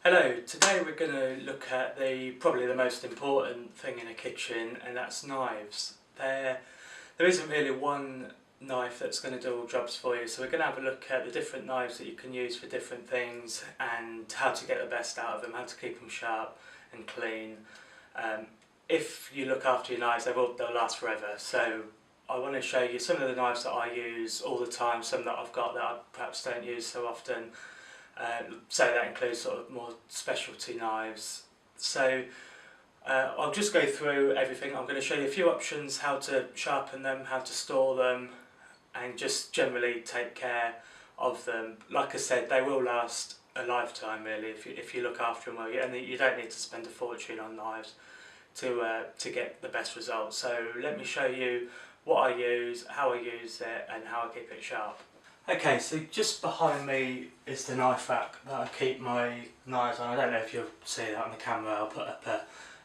Hello, today we're going to look at probably the most important thing in a kitchen, and that's knives. There isn't really one knife that's going to do all jobs for you, so we're going to have a look at the different knives that you can use for different things and how to get the best out of them, how to keep them sharp and clean. If you look after your knives, they'll last forever. So I want to show you some of the knives that I use all the time, some that I've got that I perhaps don't use so often. So that includes sort of more specialty knives. So I'll just go through everything. I'm going to show you a few options, how to sharpen them, how to store them, and just generally take care of them. Like I said, they will last a lifetime really if you look after them well, and you don't need to spend a fortune on knives to get the best results. So let me show you what I use, how I use it, and how I keep it sharp. Okay, so just behind me is the knife rack that I keep my knives on. I don't know if you'll see that on the camera. I'll put up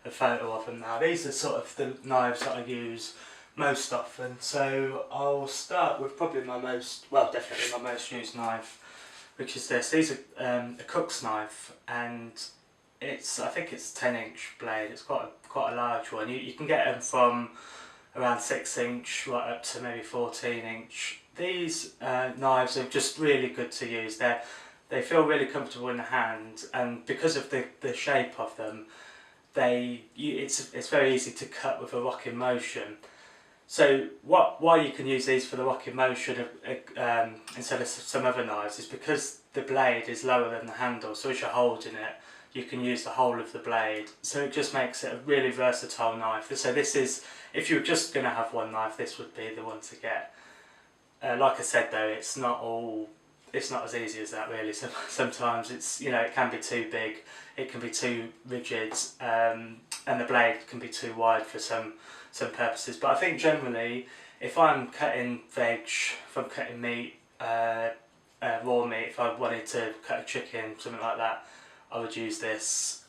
a photo of them now. These are sort of the knives that I use most often. So I'll start with probably definitely my most used knife, which is this. These are a cook's knife, and I think it's 10-inch blade. It's quite a large one. You can get them from around 6-inch right up to maybe 14-inch. These knives are just really good to use. They feel really comfortable in the hand, and because of the shape of them, it's very easy to cut with a rocking motion. So why you can use these for the rocking motion instead of some other knives is because the blade is lower than the handle, so as you're holding it, you can use the whole of the blade. So it just makes it a really versatile knife. So this is, if you're just going to have one knife, this would be the one to get. Like I said though, it's not as easy as that really. So sometimes it can be too big, it can be too rigid, and the blade can be too wide for some purposes. But I think generally, if I'm cutting veg, if I'm cutting meat, raw meat, if I wanted to cut a chicken, something like that, I would use this.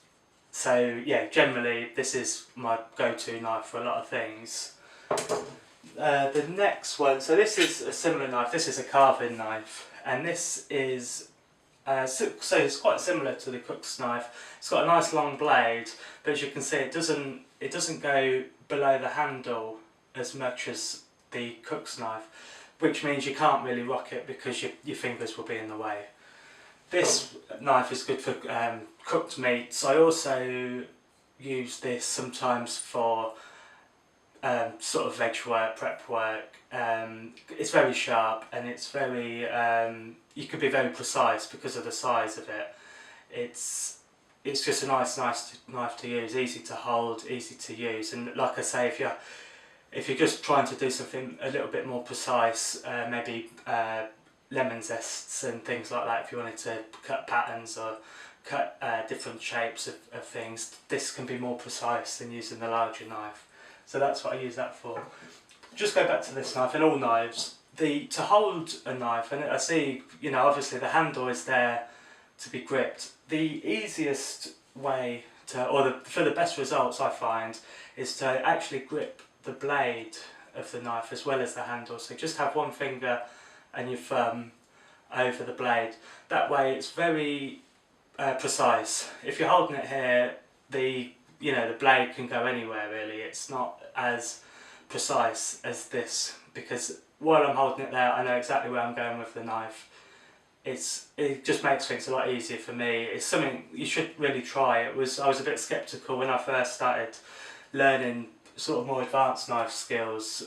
So yeah, generally this is my go-to knife for a lot of things. The next one, so this is a similar knife. This is a carving knife, and this is so it's quite similar to the cook's knife. It's got a nice long blade, but as you can see, it doesn't go below the handle as much as the cook's knife, which means you can't really rock it because your fingers will be in the way. This knife is good for cooked meats. I also use this sometimes for sort of veg work, prep work. It's very sharp, and it's very you can be very precise because of the size of it. It's just a nice knife to use, easy to hold, easy to use. And like I say, if you're just trying to do something a little bit more precise, maybe lemon zests and things like that, if you wanted to cut patterns or cut different shapes of things, this can be more precise than using the larger knife. So that's what I use that for. Just go back to this knife. In all knives, to hold a knife, and I see, obviously the handle is there to be gripped. The easiest way for the best results I find, is to actually grip the blade of the knife as well as the handle. So just have one finger and your thumb over the blade. That way it's very precise. If you're holding it here, the blade can go anywhere really. It's not as precise as this, because while I'm holding it there, I know exactly where I'm going with the knife. It just makes things a lot easier for me. It's something you should really try. I was a bit sceptical when I first started learning sort of more advanced knife skills.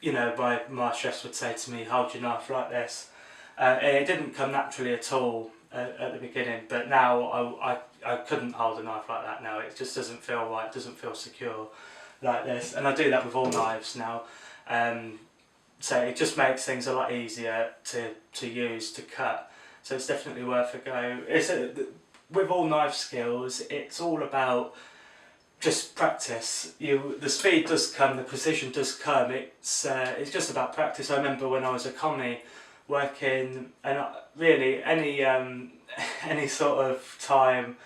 My chefs would say to me, hold your knife like this. And it didn't come naturally at all at the beginning, but now I couldn't hold a knife like that now. It just doesn't feel right, it doesn't feel secure like this. And I do that with all knives now. So it just makes things a lot easier to use, to cut. So it's definitely worth a go. With all knife skills, it's all about just practice. The speed does come, the precision does come. It's just about practice. I remember when I was a commie working, and really any sort of time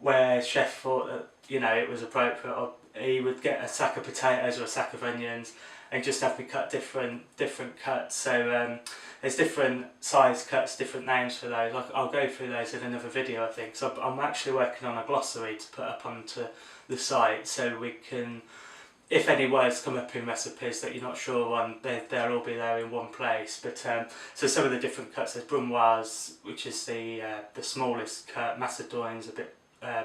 where chef thought that it was appropriate, he would get a sack of potatoes or a sack of onions and just have me cut different cuts. So there's different size cuts, different names for those. I'll go through those in another video, I think. So I'm actually working on a glossary to put up onto the site, so we can, if any words come up in recipes that you're not sure on, they'll all be there in one place. But so some of the different cuts, there's brunoise, which is the smallest cut, macédoine's a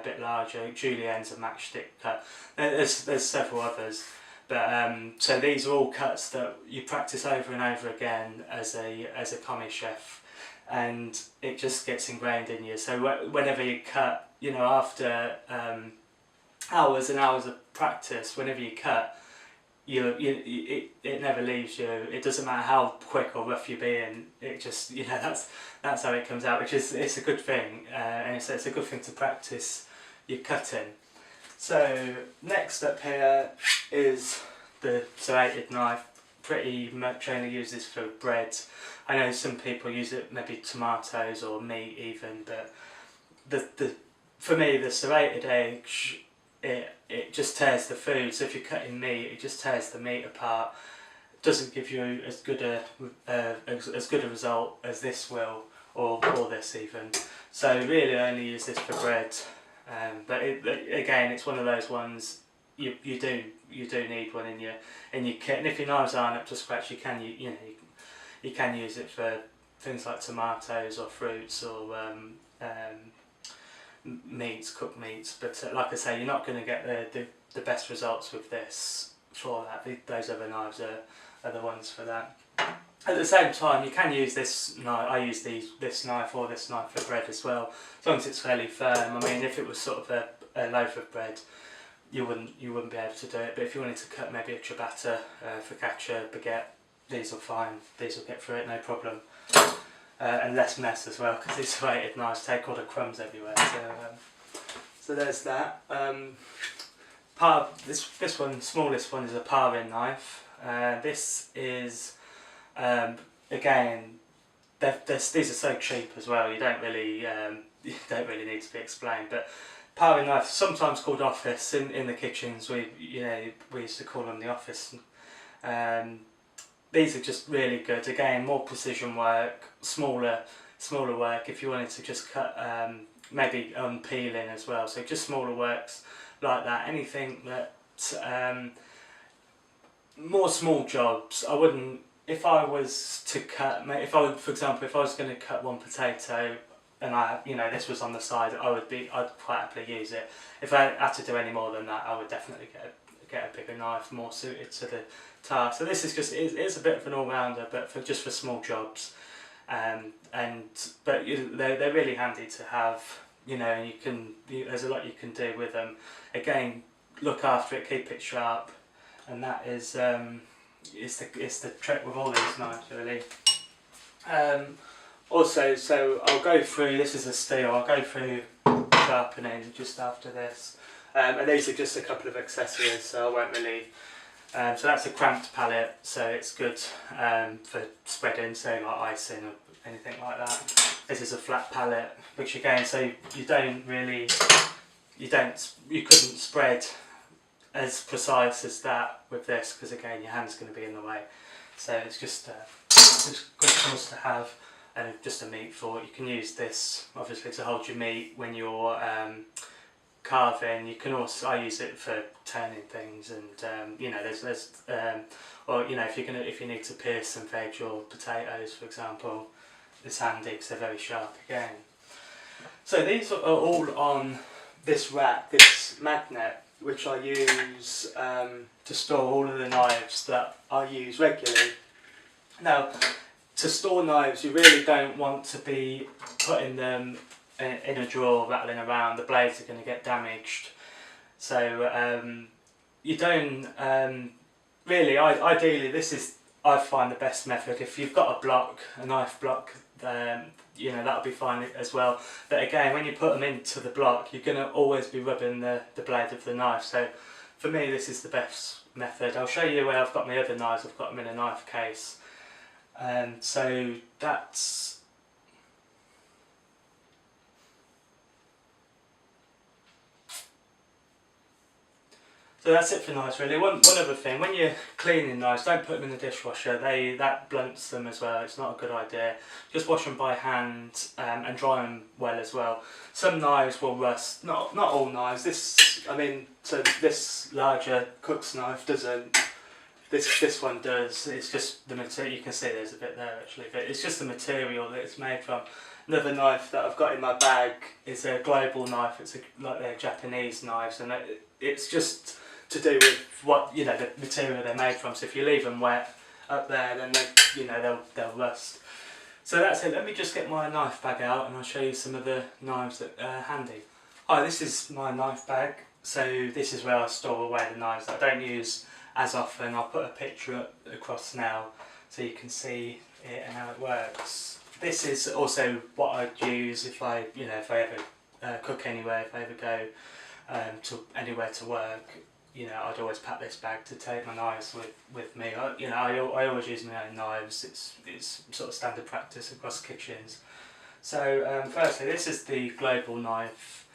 bit larger, julienne's a matchstick cut. There's several others. But so these are all cuts that you practice over and over again as a commis chef, and it just gets ingrained in you. So whenever you cut, you know, after hours and hours of practice, whenever you cut, it never leaves you. It doesn't matter how quick or rough you're being. It just, you know, that's how it comes out, which is, it's a good thing, and it's a good thing to practice your cutting. So next up here is the serrated knife. Pretty much only use this for bread. I know some people use it maybe tomatoes or meat even, but for me the serrated edge, it just tears the food. So if you're cutting meat, it just tears the meat apart. It doesn't give you as good a result as this will, or this even. So really I only use this for bread. But again, it's one of those ones you do need one in your kit, and if your knives aren't up to scratch, you can use it for things like tomatoes or fruits or meats, cooked meats. But like I say, you're not going to get the best results with this for that. Those other knives are the ones for that. At the same time, you can use this knife. I use this knife or this knife for bread as well, as long as it's fairly firm. I mean, if it was sort of a loaf of bread, you wouldn't be able to do it. But if you wanted to cut maybe a ciabatta, focaccia, baguette, these are fine. These will get through it, no problem. And less mess as well, because these serrated knives take all the crumbs everywhere. So there's that. This one, smallest one, is a paring knife. This is again, these are so cheap as well. You don't really need to be explained. But paring knife, sometimes called office in the kitchens. We used to call them the office. These are just really good. Again, more precision work, smaller work. If you wanted to just cut, maybe peeling as well. So just smaller works like that. Anything that more small jobs. I wouldn't. If I was to cut, for example, if I was going to cut one potato and this was on the side, I'd quite happily use it. If I had to do any more than that, I would definitely get a bigger knife, more suited to the task. So this is just, it's a bit of an all-rounder, but just for small jobs. But they're really handy to have, and there's a lot you can do with them. Again, look after it, keep it sharp, and that is it's the trick with all these knives, really. Also, so I'll go through, this is a steel, I'll go through sharpening just after this. And these are just a couple of accessories, so I won't really... so that's a cramped palette, so it's good for spreading, so like icing or anything like that. This is a flat palette, which again, so you couldn't spread as precise as that with this, because again your hand's going to be in the way. So it's just good tools to have, and just a meat fork. You can use this obviously to hold your meat when you're carving. You can also, I use it for turning things, and if you need to pierce some veg or potatoes, for example, it's handy because they're very sharp again. So these are all on this rack, this magnet, which I use to store all of the knives that I use regularly. Now, to store knives, you really don't want to be putting them in a drawer rattling around. The blades are going to get damaged. So you don't really. Ideally, I find the best method. If you've got a knife block, that'll be fine as well. But again, when you put them into the block, you're going to always be rubbing the blade of the knife. So for me, this is the best method. I'll show you where I've got my other knives. I've got them in a knife case. So that's... So that's it for knives really. One other thing, when you're cleaning knives, don't put them in the dishwasher. That blunts them as well. It's not a good idea. Just wash them by hand and dry them well as well. Some knives will rust. Not all knives. So this larger cook's knife doesn't. This one does. It's just the material. You can see there's a bit there actually, but it's just the material that it's made from. Another knife that I've got in my bag is a global knife. It's like they're Japanese knives, and it's just to do with what the material they're made from. So if you leave them wet up there, then they'll rust. So that's it. Let me just get my knife bag out, and I'll show you some of the knives that are handy. Hi, this is my knife bag. So this is where I store away the knives that I don't use as often. I'll put a picture up across now so you can see it and how it works. This is also what I'd use if I ever cook anywhere, if I ever go to anywhere to work. I'd always pack this bag to take my knives with me. I always use my own knives. It's sort of standard practice across kitchens. So firstly, this is the global knife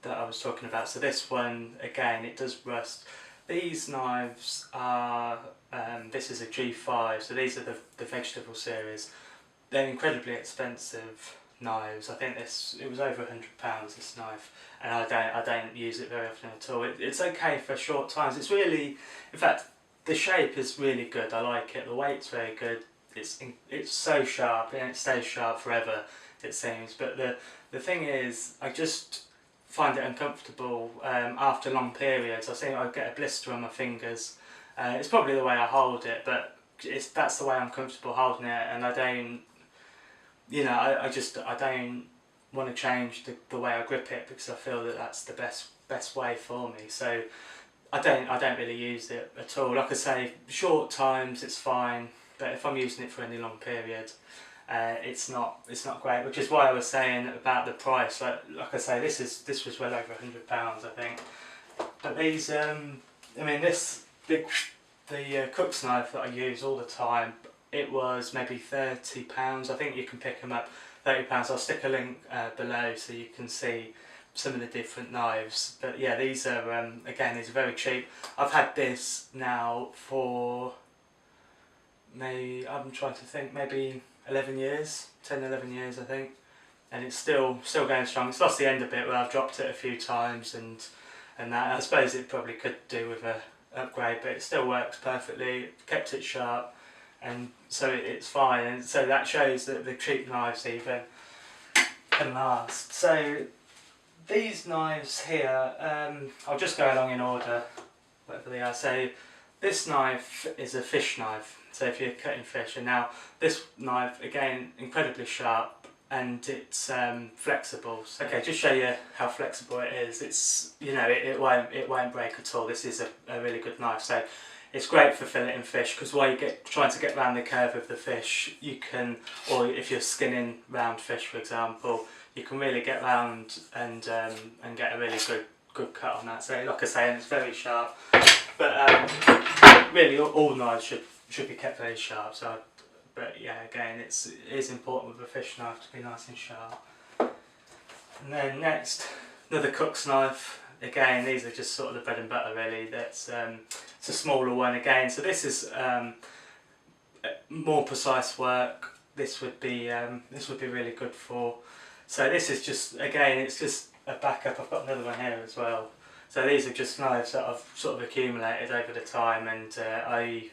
that I was talking about. So this one, again, it does rust. These knives are, this is a G5, so these are the vegetable series. They're incredibly expensive knives. I think it was over £100, this knife, and I don't use it very often at all. It's okay for short times. It's really, in fact, the shape is really good. I like it. The weight's very good. It's so sharp and it stays sharp forever, it seems. But the thing is, I just find it uncomfortable after long periods. I think I get a blister on my fingers. It's probably the way I hold it, but that's the way I'm comfortable holding it, and I don't. I don't want to change the way I grip it, because I feel that that's the best way for me. So I don't really use it at all. Like I say, short times it's fine, but if I'm using it for any long period, it's not great. Which is why I was saying about the price. Like I say, this was well over £100, I think. But these, the cook's knife that I use all the time, it was maybe £30. I think you can pick them up £30. I'll stick a link below so you can see some of the different knives. But yeah, these are again, these are very cheap. I've had this now for maybe 11 years, 10-11 years I think, and it's still going strong. It's lost the end a bit where I've dropped it a few times and that. I suppose it probably could do with a upgrade, but it still works perfectly. Kept it sharp, and so it's fine. And so that shows that the cheap knives even can last. So these knives here, I'll just go along in order, whatever they are. So this knife is a fish knife, so if you're cutting fish. And now this knife, again, incredibly sharp, and it's flexible. So, okay, just show you how flexible it is. It's, it won't break at all. This is a really good knife. So it's great for filleting fish, because while you're trying to get around the curve of the fish, you can, or if you're skinning round fish, for example, you can really get round and get a really good cut on that. So like I say, it's very sharp. But really, all knives should be kept very sharp. So, but yeah, again, it is important with a fish knife to be nice and sharp. And then next, another cook's knife. Again, these are just sort of the bread and butter really. It's a smaller one again. So this is more precise work. This would be really good for. So this is just, again, it's just a backup. I've got another one here as well. So these are just knives that I've sort of accumulated over the time, and I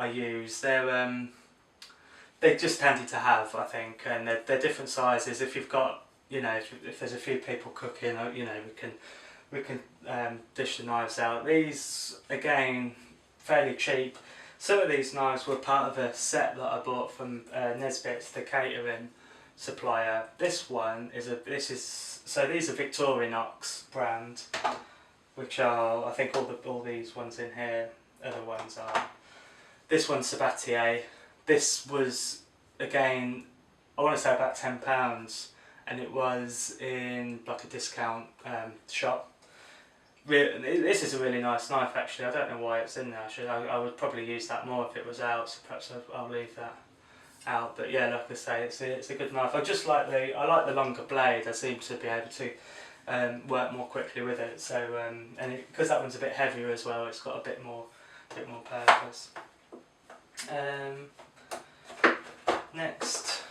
use. They're just handy to have, I think, and they're different sizes. If you've got, if there's a few people cooking, we can dish the knives out. These, again, fairly cheap. Some of these knives were part of a set that I bought from Nesbitt's, the catering supplier. This one is so these are Victorinox brand, which are, I think all these ones in here, other ones are. This one's Sabatier. This was, again, I want to say about £10, and it was in like a discount shop. This is a really nice knife actually. I don't know why it's in there actually. I would probably use that more if it was out, so perhaps I'll leave that out. But yeah, like I say, it's a good knife. I like the longer blade. I seem to be able to work more quickly with it. So and because that one's a bit heavier as well, it's got a bit more purpose. Next,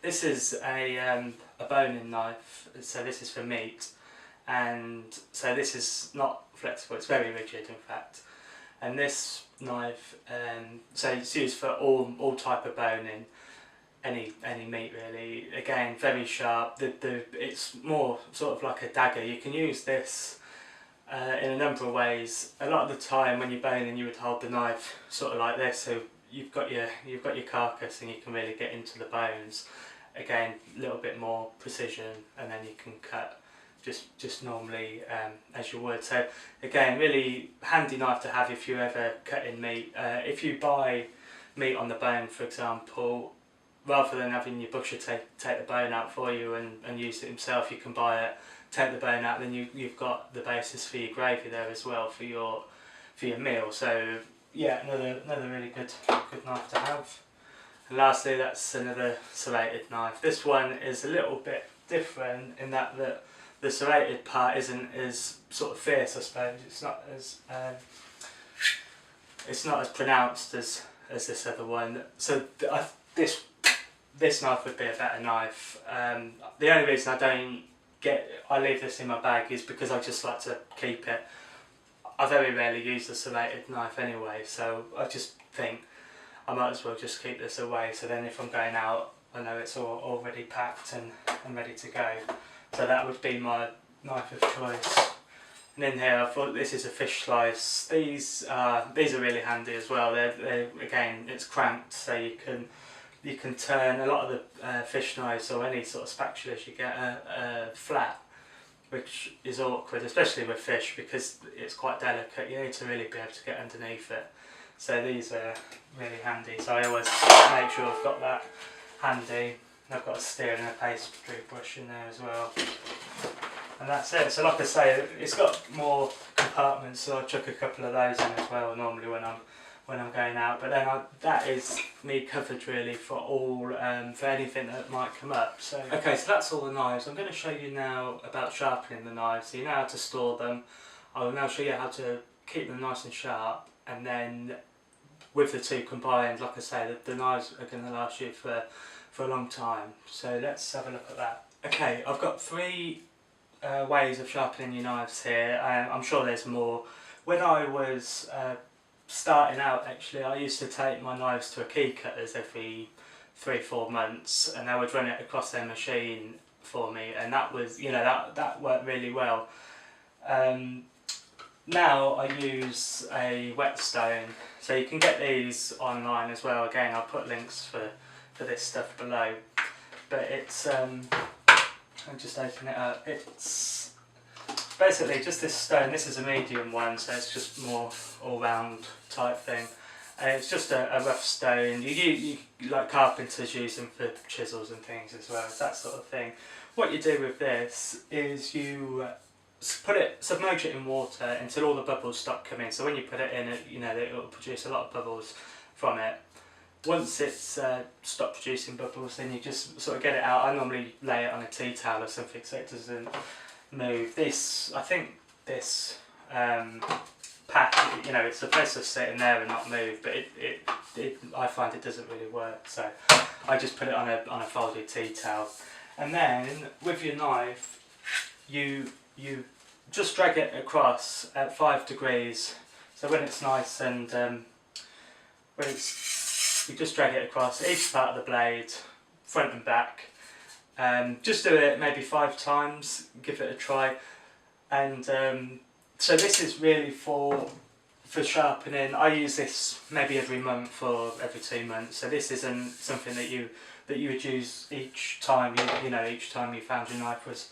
this is a boning knife. So this is for meat, and so this is not flexible. It's very rigid, in fact. And this knife, so it's used for all type of boning, any meat really. Again, very sharp. It's more sort of like a dagger. You can use this in a number of ways. A lot of the time when you're boning, you would hold the knife sort of like this, so you've got your carcass and you can really get into the bones. Again, a little bit more precision, and then you can cut just normally as you would. So again, really handy knife to have if you ever cut in meat. If you buy meat on the bone, for example, rather than having your butcher take the bone out for you and use it himself, you can buy it, take the bone out, then you've got the basis for your gravy there as well for your meal. So yeah, another really good knife to have. And lastly, that's another serrated knife. This one is a little bit different in that the serrated part isn't as sort of fierce, I suppose. It's not as pronounced as this other one. So this knife would be a better knife. The only reason I leave this in my bag is because I just like to keep it. I very rarely use the serrated knife anyway, so I just think I might as well just keep this away, so then if I'm going out I know it's already packed and ready to go. So that would be my knife of choice. And in here I thought this is a fish slice. These are really handy as well. They're again, it's cranked, so you can turn a lot of the fish knives or any sort of spatulas you get flat, which is awkward, especially with fish because it's quite delicate. You need to really be able to get underneath it. So these are really handy. So I always make sure I've got that handy. I've got a steer and a pastry brush in there as well. And that's it. So like I say, it's got more compartments, so I chuck a couple of those in as well normally when I'm going out. But then that is me covered really for all for anything that might come up. So okay, so that's all the knives. I'm going to show you now about sharpening the knives. So you know how to store them. I will now show you how to keep them nice and sharp, and then with the two combined, like I say, the knives are going to last you for a long time. So let's have a look at that. Okay, I've got three ways of sharpening your knives here. I'm sure there's more. When I was starting out, actually, I used to take my knives to a key cutters every 3-4 months, and they would run it across their machine for me, and that was, that worked really well. Now I use a whetstone, so you can get these online as well. Again, I'll put links for this stuff below, but it's I'll just open it up. It's basically just this stone. This is a medium one, so it's just more all-round type thing. It's just a rough stone. You like carpenters use them for chisels and things as well. It's that sort of thing. What you do with this is you submerge it in water until all the bubbles stop coming. So when you put it in, it will produce a lot of bubbles from it. Once it's stopped producing bubbles, then you just sort of get it out. I normally lay it on a tea towel or something so it doesn't move. I think this pack, it's supposed to sit in there and not move, but I find it doesn't really work. So I just put it on a folded tea towel, and then with your knife, you just drag it across at 5 degrees. So when it's nice and you just drag it across each part of the blade, front and back. Just do it maybe 5 times, give it a try. And so this is really for sharpening. I use this maybe every month or every 2 months. So this isn't something that you would use each time each time you found your knife was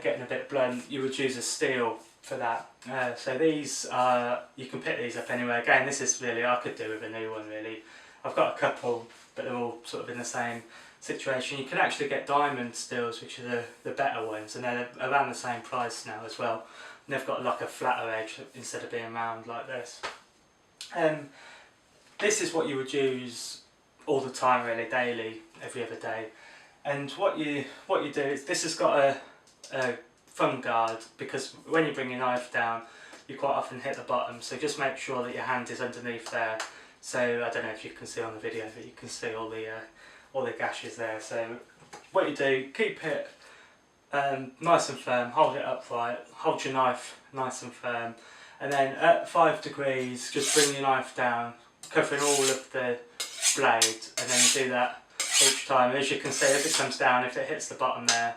getting a bit blunt. You would use a steel for that. So these are, you can pick these up anywhere. Again, this is really, I could do with a new one really. I've got a couple, but they're all sort of in the same situation. You can actually get diamond steels, which are the better ones, and they're around the same price now as well. And they've got like a flatter edge instead of being round like this. This is what you would use all the time really, daily, every other day. And what you do is, this has got a thumb guard, because when you bring your knife down you quite often hit the bottom, so just make sure that your hand is underneath there. So I don't know if you can see on the video, but you can see all the gashes there. So what you do, keep it nice and firm, hold it upright, hold your knife nice and firm, and then at 5 degrees just bring your knife down, covering all of the blade, and then do that each time. As you can see, if it comes down, if it hits the bottom there,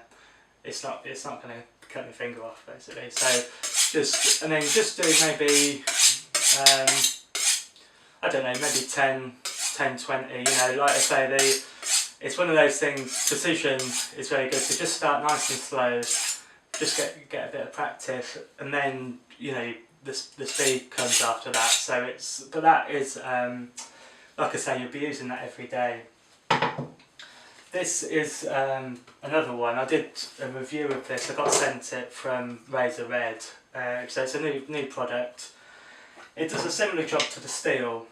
it's not going to cut my finger off basically. So just do maybe I don't know, maybe 10, 20, you know, like I say, it's one of those things, precision is very good, so just start nice and slow, just get a bit of practice, and then, you know, the speed comes after that. So but that is, like I say, you'll be using that every day. This is another one. I did a review of this. I got sent it from Razor Red. So it's a new product. It does a similar job to the steel.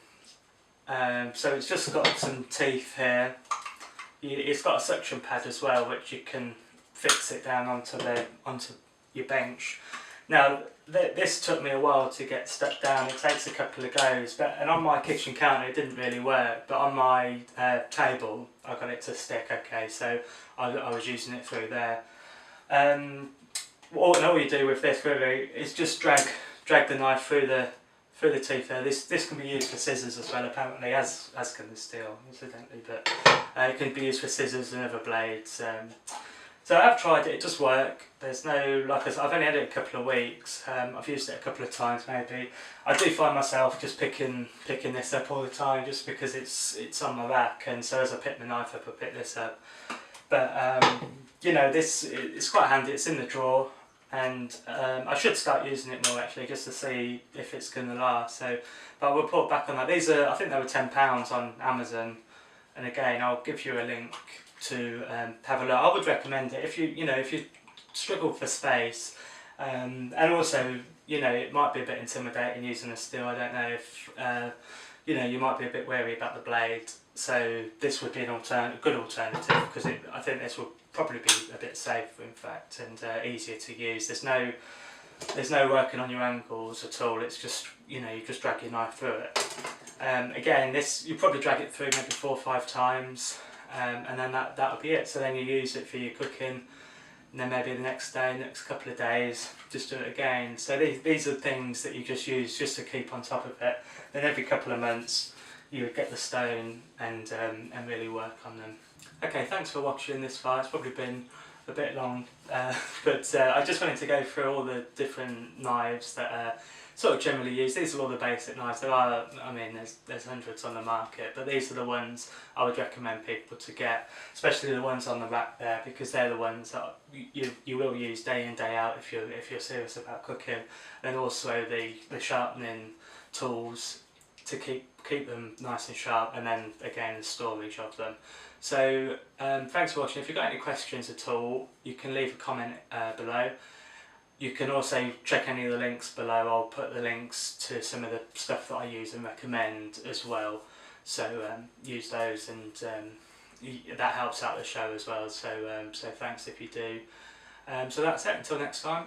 So it's just got some teeth here. It's got a suction pad as well, which you can fix it down onto your bench. Now this took me a while to get stuck down. It takes a couple of goes, and on my kitchen counter it didn't really work, but on my table I got it to stick okay, so I was using it through there. All you do with this really is just drag the knife through the teeth there. This can be used for scissors as well, apparently, as can the steel, incidentally, but it can be used for scissors and other blades. So I've tried it, it does work. There's no, like I said, I've only had it a couple of weeks. I've used it a couple of times maybe. I do find myself just picking this up all the time, just because it's on my rack, and so as I pick my knife up, I pick this up. But you know, it's quite handy. It's in the drawer, and I should start using it more actually, just to see if it's going to last. So, but I'll report back on that. These are, I think they were £10 on Amazon, and again, I'll give you a link to have a look. I would recommend it if you struggle for space, and also, you know, it might be a bit intimidating using a steel. I don't know if you know, you might be a bit wary about the blade, so this would be a good alternative, because I think this will probably be a bit safer in fact, and easier to use. There's no working on your angles at all. It's just, you know, you just drag your knife through it. Again, you probably drag it through maybe 4 or 5 times, and then that'll be it. So then you use it for your cooking, and then maybe the next day, next couple of days, just do it again. So these are things that you just use just to keep on top of it. Then every couple of months you would get the stone and really work on them. Okay, thanks for watching this far. It's probably been a bit long, but I just wanted to go through all the different knives that are sort of generally used. These are all the basic knives. There are, I mean, there's hundreds on the market, but these are the ones I would recommend people to get, especially the ones on the rack there, because they're the ones that you will use day in, day out if you're serious about cooking. And also the sharpening tools to keep them nice and sharp, and then again the storage of them. So thanks for watching. If you've got any questions at all, you can leave a comment below. You can also check any of the links below. I'll put the links to some of the stuff that I use and recommend as well. So use those, and that helps out the show as well. So so thanks if you do. So that's it. Until next time.